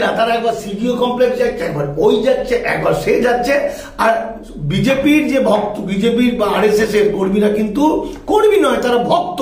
না, তারা একবার সিডিও কমপ্লেক্স যাচ্ছে, একবার ওই যাচ্ছে, একবার সে যাচ্ছে। আর বিজেপির যে ভক্ত, বিজেপির বা আরএসএস এর কর্মীরা কিন্তু কর্মী নয়, তারা ভক্ত,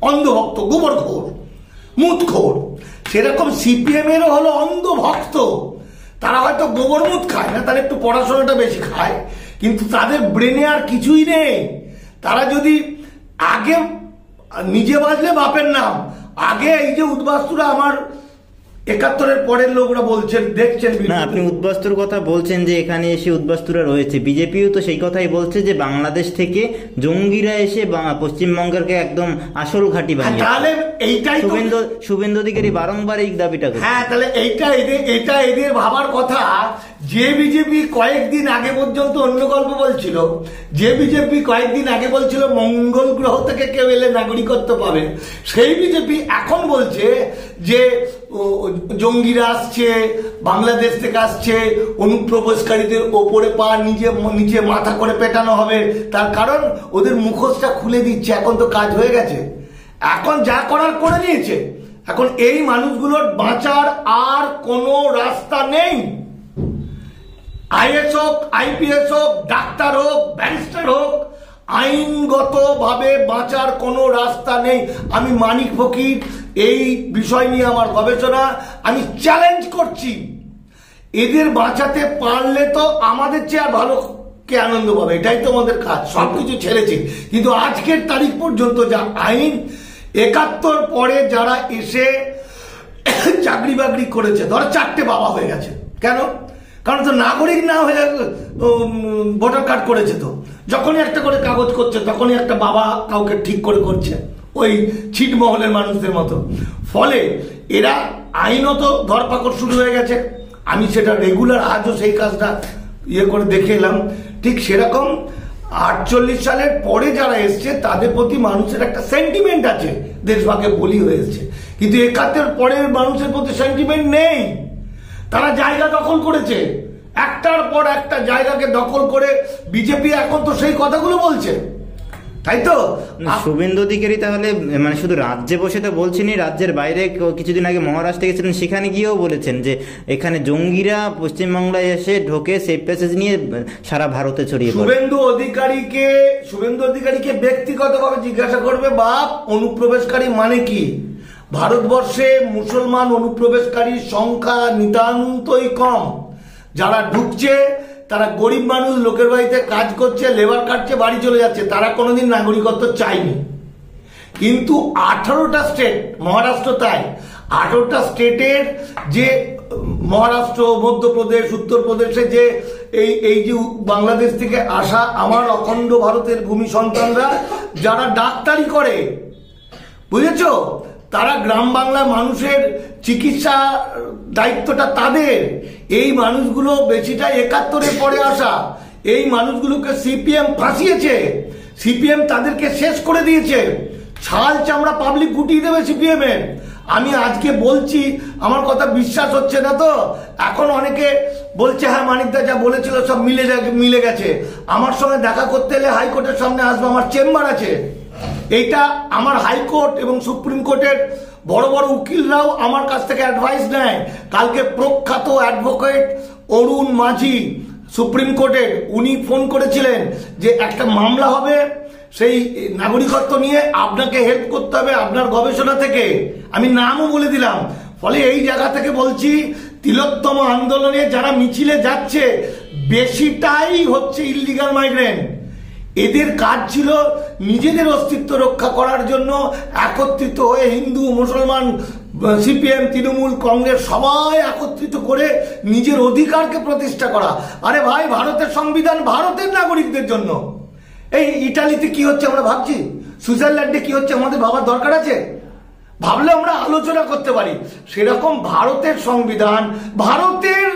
অন্ধভক্ত, গোবরখোর, মুতখোর। সেরকম সিপিএম এরও হলো অন্ধ ভক্ত। তারা হয়তো গোবর মুত খায় না, তারা একটু পড়াশোনাটা বেশি খায়, কিন্তু তাদের ব্রেনে আর কিছুই নেই। তারা যদি আগে নিজে বাজলে বাপের নাম, আগে এই যে উদ্বাস্তুরা, আমার ৭১-এর পরের লোকরা বলছেন, দেখছেন না, আপনি উদ্বাস্তুর কথা বলছেন যে এখানে এসে উদ্বাস্তুরা রয়েছে, বিজেপিও তো সেই কথাই বলছে যে বাংলাদেশ থেকে জঙ্গিরা এসে পশ্চিমবঙ্গকে একদম আসল ঘাঁটি বানিয়ে। তাহলে এইটাই শুভেন্দু অধিকারী বারংবার এই দাবিটা করে। হ্যাঁ, তাহলে এইটা এদের ভাবার কথা। যে বিজেপি কয়েকদিন আগে পর্যন্ত অন্য গল্প বলছিল, যে বিজেপি কয়েকদিন আগে বলছিল মঙ্গল গ্রহ থেকে কেউ এলে নাগরিকত্ব পাবে, সেই বিজেপি এখন বলছে যে জঙ্গিরা আসছে, বাংলাদেশ থেকে আসছে, অনুপ্রবেশকারীদের ওপরে পা নিচে মাথা করে পেটানো হবে। তার কারণ ওদের মুখোশটা খুলে দিচ্ছে। এখন তো কাজ হয়ে গেছে, এখন যা করার করে নিয়েছে। এখন এই মানুষগুলোর বাঁচার আর কোনো রাস্তা নেই। আইএস হোক, আইপিএস হোক, ডাক্তার হোক, ব্যারিস্টার হোক, আইনগত ভাবে বাঁচার কোনো রাস্তা নেই। আমি মানিক ফকির, এই বিষয় নিয়ে আমার গবেষণা, আমি চ্যালেঞ্জ করছি। এদের বাঁচাতে পারলে তো আমাদের চেয়ে আর ভালো কে আনন্দ পাবে, এটাই তো আমাদের কাজ। সবকিছু ছেড়েছি, কিন্তু আজকের তারিখ পর্যন্ত যা আইন, ৭১ পরে যারা এসে চাকরি বাকরি করেছে, ধরো 4টে বাবা হয়ে গেছে, কেন? কারণ তো নাগরিক না হয়ে ভোটার কার্ড করেছে, তো যখনই একটা করে কাগজ করছে তখনই একটা বাবা কাউকে ঠিক করে করছে, ওই ছিটমহলের মানুষদের মতো। ফলে এরা আইনত ধরপাকড় শুরু হয়ে গেছে। আমি সেটা রেগুলার আজও সেই কাজটা করে দেখে এলাম। ঠিক সেরকম 48 সালের পরে যারা এসছে তাদের প্রতি মানুষের একটা সেন্টিমেন্ট আছে, দেশভাগে বলি হয়ে এসছে। কিন্তু ৭১ পরের মানুষের প্রতি সেন্টিমেন্ট নেই। তারা জায়গা দখল করেছে, একটার পর একটা জায়গাকে দখল করে বিজেপি এখন তো সেই কথাগুলো বলছে, তাই তো? শুভেন্দু অধিকারী তাহলে মানে শুধু রাজ্যে বসে তো বলছেন, রাজ্যের বাইরে কিছুদিন আগে মহারাষ্ট্রে গেছিলেন, সেখানে গিয়েও বলেছেন যে এখানে জঙ্গিরা পশ্চিমবাংলায় এসে ঢোকে, সেফ প্যাসেজ নিয়ে সারা ভারতে ছড়িয়ে পড়ে। শুভেন্দু অধিকারীকে ব্যক্তিগতভাবে জিজ্ঞাসা করবে, বাপ অনুপ্রবেশকারী মানে কি? ভারতবর্ষে মুসলমান অনুপ্রবেশকারীর সংখ্যা নিতান্তই কম। যারা ঢুকছে তারা গরিব মানুষ, লোকের বাড়িতে কাজ করছে, লেবার কাটছে, বাড়ি চলে যাচ্ছে, তারা কোনোদিন নাগরিকত্ব চায়নি। কিন্তু 18টা স্টেট, মহারাষ্ট্র তাই, 18টা স্টেটের যে মহারাষ্ট্র, মধ্যপ্রদেশ, উত্তরপ্রদেশে যে এই যে বাংলাদেশ থেকে আসা আমার অখণ্ড ভারতের ভূমি সন্তানরা যারা ডাক্তারি করে, বুঝেছো, তারা গ্রাম বাংলার মানুষের চিকিৎসা দায়িত্বটা তাদের। এই মানুষগুলো বেশিটা ৭১-এর পরে আসা, এই মানুষগুলোকে সিপিএম ফাঁসিয়েছে, সিপিএম তাদেরকে শেষ করে দিয়েছে। ছাল চামড়া পাবলিক গুটিয়ে দেবে সিপিএম এর। আমি আজকে বলছি, আমার কথা বিশ্বাস হচ্ছে না তো। এখন অনেকে বলছে হ্যাঁ মানিকদা যা বলেছিল সব মিলে গেছে। আমার সঙ্গে দেখা করতে এলে হাইকোর্টের সামনে আসবো, আমার চেম্বার আছে। এইটা আমার হাইকোর্ট এবং সুপ্রিম কোর্টের বড় বড় উকিলরাও আমার কাছ থেকে অ্যাডভাইস নেয়। কালকে প্রখ্যাত অ্যাডভোকেট অরুণ মাঝি সুপ্রিম কোর্টের, উনি ফোন করেছিলেন যে একটা মামলা হবে সেই নাগরিকত্ব নিয়ে, আপনাকে হেল্প করতে হবে আপনার গবেষণা থেকে। আমি নামও বলে দিলাম। ফলে এই জায়গা থেকে বলছি, তিলোত্তম আন্দোলনে যারা মিছিলে যাচ্ছে বেশিটাই হচ্ছে ইল্লিগাল মাইগ্রেন্ট। এদের কাজ ছিল নিজেদের অস্তিত্ব রক্ষা করার জন্য একত্রিত হয়ে হিন্দু, মুসলমান, সিপিএম, তৃণমূল, কংগ্রেস সবাই একত্রিত করে নিজের অধিকারকে প্রতিষ্ঠা করা। আরে ভাই, ভারতের সংবিধান ভারতের নাগরিকদের জন্য। এই ইটালিতে কি হচ্ছে আমরা ভাবছি, সুইজারল্যান্ডে কি হচ্ছে আমাদের ভাবার দরকার আছে? ভাবলে আমরা আলোচনা করতে পারি। সেরকম ভারতের সংবিধান, ভারতের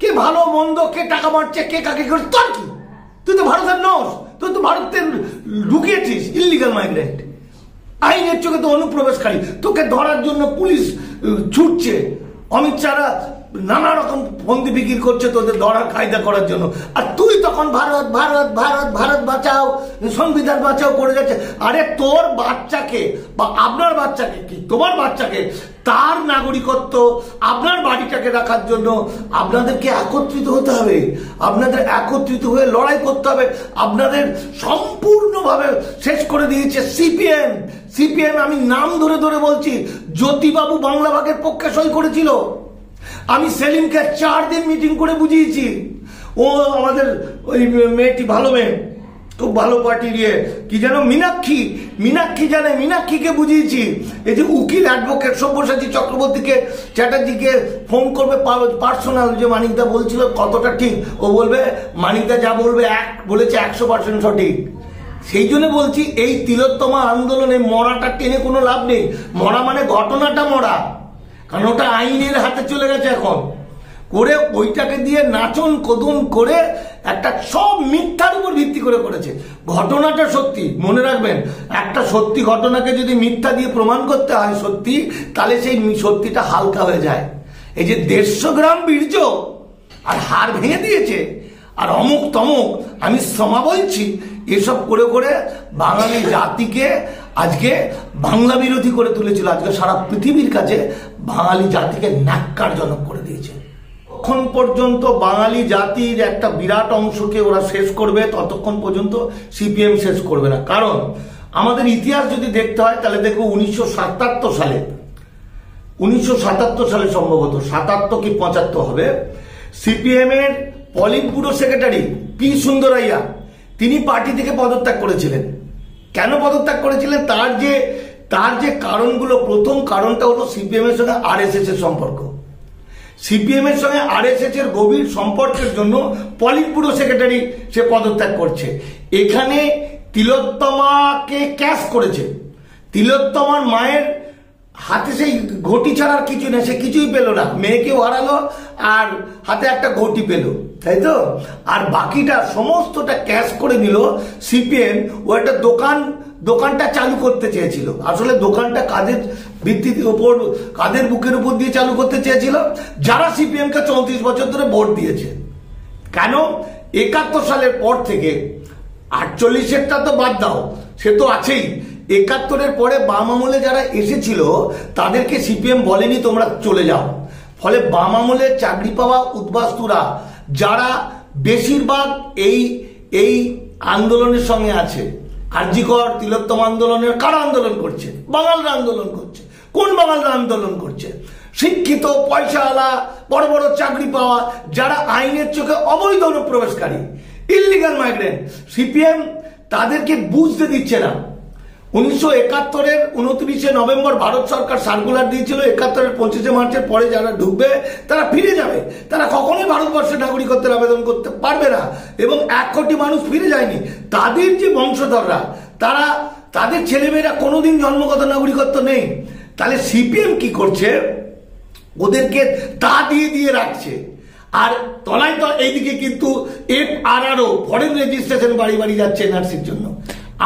কে ভালো মন্দ, কে টাকা মারছে, কে কাকে করছে, তোর কি? তুই তো ভারতের নস, তুই তো ভারতের ঢুকিয়েছিস ইল্লিগাল মাইগ্রেন্ট। আইনের চোখে তো অনুপ্রবেশকারী, তোকে ধরার জন্য পুলিশ ছুটছে। অমিত শাহরা নানা রকম ফন্দি বিক্রি করছে তোদের ধরার কায়দা করার জন্য, আর তুই তখন ভারত ভারত ভারত ভারত বাঁচাও, সংবিধান বাঁচাও করে যাচ্ছে। আরে তোর বাচ্চাকে বা আপনার বাচ্চাকে, কি তোমার বাচ্চাকে, তার নাগরিকত্ব আপনার বাড়িটাকে রাখার জন্য আপনাদেরকে একত্রিত হতে হবে, আপনাদের একত্রিত হয়ে লড়াই করতে হবে। আপনাদের সম্পূর্ণভাবে শেষ করে দিয়েছে সিপিএম। সিপিএম আমি নাম ধরে ধরে বলছি, জ্যোতিবাবু বাংলা ভাগের পক্ষে সই করেছিল। আমি সেলিমকে 4 দিন মিটিং করে বুঝিয়েছি। ও আমাদের ওই মেয়েটি ভালো মেয়ে, খুব ভালো পার্টি দিয়ে, কি যেন মীনাক্ষী জানে, মীনাক্ষীকে বুঝিয়েছি। এই যে উকিল অ্যাডভোকেট সব্যসাচী চক্রবর্তীকে চ্যাটার্জিকে ফোন করবে পার্সোনাল, যে মানিকদা বলছিল কতটা ঠিক, ও বলবে মানিকদা যা বলবে বলেছে 100% সঠিক। সেই জন্য বলছি এই তিলোত্তমা আন্দোলনে মরাটা টেনে কোনো লাভ নেই। মরা মানে ঘটনাটা মরা, কারণ ওটা আইনের হাতে চলে গেছে এখন, করে ওইটাকে দিয়ে নাচন কোদন করে একটা সব মিথ্যার উপর ভিত্তি করে করেছে। ঘটনাটা সত্যি, মনে রাখবেন, একটা সত্যি ঘটনাকে যদি মিথ্যা দিয়ে প্রমাণ করতে হয় সত্যি, তাহলে সেই সত্যিটা হালকা হয়ে যায়। এই যে 150 গ্রাম বীর্য আর হাড় ভেঙে দিয়েছে আর অমুক তমুক, আমি সমা বলছি, এসব করে করে বাঙালি জাতিকে আজকে বাংলা বিরোধী করে তুলেছিল। আজকে সারা পৃথিবীর কাছে বাঙালি জাতিকে ন্যাক্কারজনক করে দিয়েছে। ততক্ষণ পর্যন্ত বাঙালি জাতির একটা বিরাট অংশকে ওরা শেষ করবে, ততক্ষণ পর্যন্ত সিপিএম শেষ করবে না। কারণ আমাদের ইতিহাস যদি দেখতে হয় তাহলে দেখো 1977 সালে, 1977 সালে সম্ভবত 77 কি 75 হবে, সিপিএম এর polit bureau secretary P Sundarayya তিনি পার্টি থেকে পদত্যাগ করেছিলেন। কেন পদত্যাগ করেছিলেন? তার যে কারণগুলো, প্রথম কারণটা হলো সিপিএম এর সঙ্গে আরএসএস এর সম্পর্ক। সিপিএম এর সঙ্গে আরএসএস এর গভীর সম্পর্কের জন্য পলিট ব্যুরো সেক্রেটারি সে পদত্যাগ করছে। এখানে তিলোত্তমাকে ক্যাশ করেছে। তিলোত্তমার মায়ের হাতে সেই ঘটি ছাড়ার কিছু নেই, সে কিছুই পেল না, মেয়েকেও হারালো আর হাতে একটা ঘটি পেল, তাই তো? আর বাকিটা সমস্তটা ক্যাশ করে নিল সিপিএম। ও একটা দোকানটা চালু করতে চেয়েছিল। আসলে দোকানটা কাদের ভিত্তির উপর, কাদের বুকের উপর দিয়ে চালু করতে চেয়েছিল? যারা সিপিএম কে 34 বছর ধরে ভোট দিয়েছে। কেন? 71 সালের পর থেকে, 48-এরটা তো বাদ দাও, সে তো আছেই, 71-এর পরে বাম আমলে যারা এসেছিল তাদেরকে সিপিএম বলেনি তোমরা চলে যাও। ফলে বাম আমলে চাকরি পাওয়া উদ্বাস্তুরা যারা বেশিরভাগ এই আন্দোলনের সঙ্গে আছে, আরজিকর তিলোত্তম আন্দোলনের কারা আন্দোলন করছে? বাঙালরা আন্দোলন করছে। কোন বাঙালরা আন্দোলন করছে? শিক্ষিত, পয়সাওয়ালা, বড় বড় চাকরি পাওয়া, যারা আইনের চোখে অবৈধ অনুপ্রবেশকারী, ইল্লিগাল মাইগ্রেন্ট। সিপিএম তাদেরকে বুঝতে দিচ্ছে না। 1971-এর 29শে নভেম্বর ভারত সরকার সার্কুলার দিয়েছিল 71-এর 25শে মার্চের পরে যারা ঢুকবে তারা ফিরে যাবে, তারা কখনোই ভারতবর্ষের নাগরিকত্বের আবেদন করতে পারবে না। এবং 1 কোটি মানুষ ফিরে যায়নি। তাদের যে বংশধররা, তাদের ছেলেমেয়েরা কোনোদিন জন্মগত নাগরিকত্ব নেই। তাহলে সিপিএম কি করছে? ওদেরকে তা দিয়ে রাখছে। আর তলায় তো এইদিকে কিন্তু FRRO ফরেন রেজিস্ট্রেশন বাড়ি বাড়ি যাচ্ছে এনআরসির জন্য।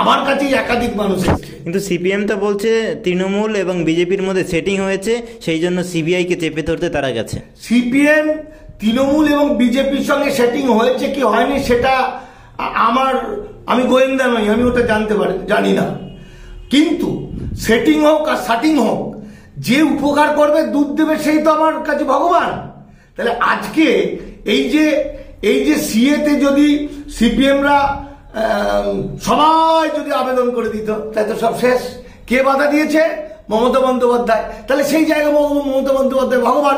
আমার কাছেই একাধিক মানুষ এসেছে। কিন্তু সিপিএম তো বলছে তৃণমূল এবং বিজেপির মধ্যে সেটিং হয়েছে, সেই জন্য সিবিআইকে চেপে ধরতে তারা গেছে। সিপিএম তৃণমূল এবং বিজেপির সঙ্গে সেটিং হয়েছে কি হয়নি সেটা আমি গোয়েন্দা নই, আমি ওটা জানি না। কিন্তু সেটিং হোক আর শাটিং হোক, যে উপকার করবে দুধ দেবে সেই তো আমার কাছে ভগবান। তাহলে আজকে এই যে সিএতে যদি সিপিএমরা সবাই যদি আবেদন করে দিত তাই তো সব শেষ। কে বাধা দিয়েছে? মমতা বন্দ্যোপাধ্যায়। তাহলে সেই জায়গায় মমতা বন্দ্যোপাধ্যায় ভগবান।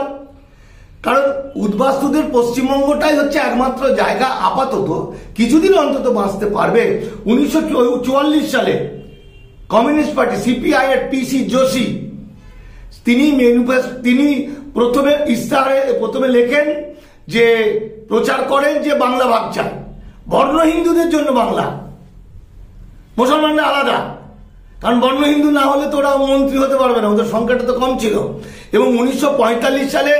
কারণ উদ্বাস্তুদের পশ্চিমবঙ্গটাই হচ্ছে একমাত্র জায়গা আপাতত কিছুদিন অন্তত বাঁচতে পারবে। 1944 সালে কমিউনিস্ট পার্টি সিপিআই এর পিসি যোশী তিনি প্রথমে লেখেন যে প্রচার করেন যে বাংলা ভাগ চায়, বর্ণ হিন্দুদের জন্য বাংলা, মুসলমানরা আলাদা। কারণ বর্ণ হিন্দু না হলে তো ওরা মন্ত্রী হতে পারবে না, ওদের সংখ্যাটা তো কম ছিল। এবং 1945 সালে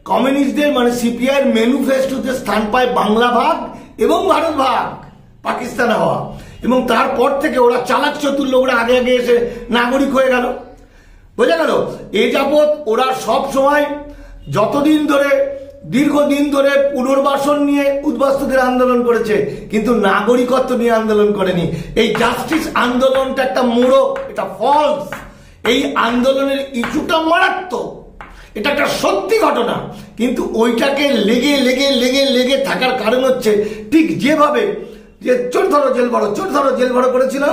কমিউনিস্টদের মানে সিপিআই এর ম্যানিফেস্টোতে স্থান পায় বাংলা ভাগ এবং ভারত ভাগ, পাকিস্তান হওয়া। এবং তারপর থেকে ওরা চালাক চতুর লোকরা আগে এসে নাগরিক হয়ে গেল। বোঝা গেল? এ যাবৎ ওরা সব সময় যতদিন ধরে দীর্ঘদিন ধরে পুনর্বাসন নিয়ে উদ্বাস্তুদের আন্দোলন করেছে, কিন্তু নাগরিকত্ব নিয়ে আন্দোলন করেনি। এই জাস্টিস আন্দোলনটা একটা মোড়ক, এটা ফলস। এই আন্দোলনের ইস্যুটা মারাত্মক, এটা একটা সত্যি ঘটনা, কিন্তু ওইটাকে লেগে লেগে লেগে লেগে থাকার কারণ হচ্ছে ঠিক যেভাবে যে চোর ধরো জেল ভরো, চোর ধরো জেল ভরো করেছিল,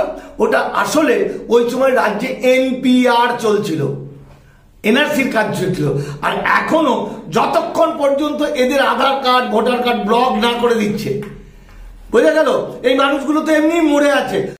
ওটা আসলে ওই সময় রাজ্যে এনপিআর চলছিল, এনআরসির কাজ চলছিল। আর এখনো যতক্ষণ পর্যন্ত এদের আধার কার্ড ভোটার কার্ড ব্লক না করে দিচ্ছে, বোঝা গেল এই মানুষগুলো তো এমনি মরে আছে।